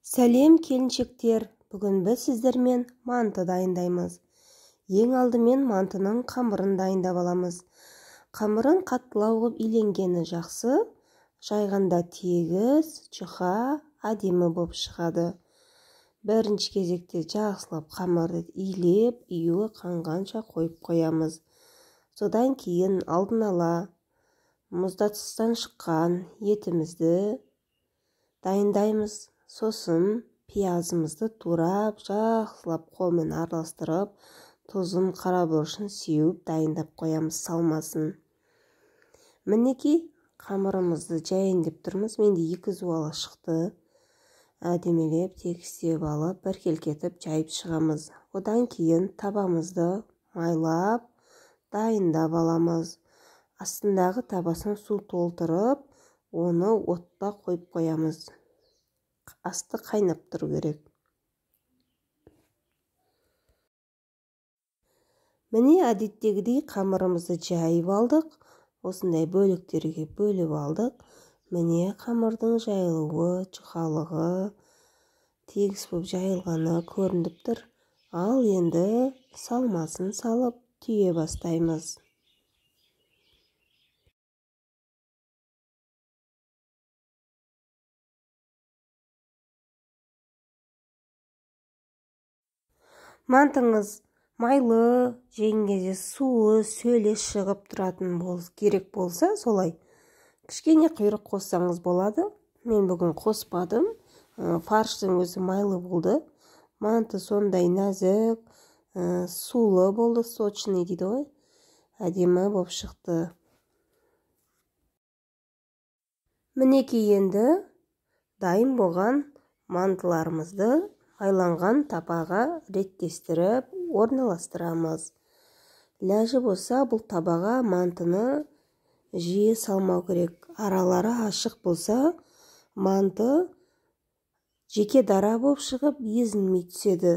Сәлем келіншектер, бүгін біз сіздермен манты дайындаймыз. Ең алдымен мантының қамырын дайындап аламыз. Қамырын қаттылау қылып иленгені жақсы, жайғанда тегіс, жұқа, әдемі болып шығады. Бірінші кезекте жақсылап қамырды илеп, июі қанғанша қойып қоямыз. Содан кейін алдын ала мұздатыстан шыққан етімізді дайындаймыз. Сосын пиязымызды турап, жақсылап қолмен араластырып, тұзын, қарабұрышын сеуіп дайындап қоямыз салмасын. Мінекей қамырымызды жайын деп тұрмыз. Менде 2 зуалы шықты. Әдемелеп, тегістеп алып, біркелкетіп жайып шығамыз. Одан кейін табамызды майлап, дайындап аламыз. Астындағы табасын су толтырып, оны отта қойып қоямыз. Асты қайнап тұру керек. Міне әдеттегідей қамырымызды жайып алдық. Осындай бөліктерге бөліп алдық. Міне қамырдың жайылуы, жұқалығы, тегіс болып жайылғаны көрініп тұр. Ал енді салмасын салып түйе бастаймыз. Мантыңыз майлы, жеген кезде суы, сөле шығып тұратын керек болса, солай кішкене құйрық қоссаңыз болады. Мен бүгін қоспадым. Фарштың өзі майлы болды. Манты сондай нәзік, сулы болды, сочный дейді ғой. Әдемі болып шықты. Мінекей енді дайын болған мантыларымызды майланған табаға реттестіріп орналастырамыз. Ләжі болса, бұл табаға мантыны жиі салмау керек. Аралары ашық болса, манты жеке дара болып шығып, езілмей түседі.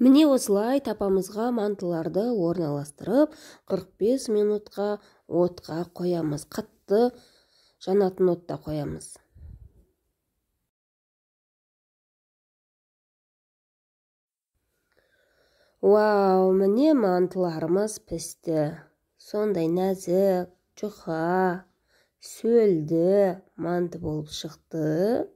Міне осылай табамызға мантыларды орналастырып, 45 минутқа отқа қоямыз. Қатты жанатын отта қоямыз. Вау, міне мантыларымыз пісті. Сондай нәзік, жұқа, сөлді манты болып шықты.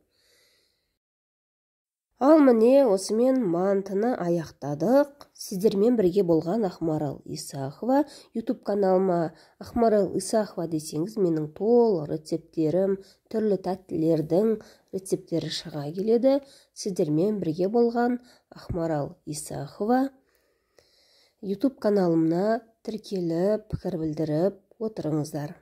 Ал міне осымен мантыны аяқтадық. Сіздермен бірге болған Ақмарал Исахова. YouTube каналыма Ақмарал Исахова десеңіз, менің толық рецепттерім, түрлі тәттілердің рецептері шыға келеді. Сіздермен бірге болған Ақмарал Исахова. YouTube каналымна тіркеліп, пікір білдіріп отырыңыздар.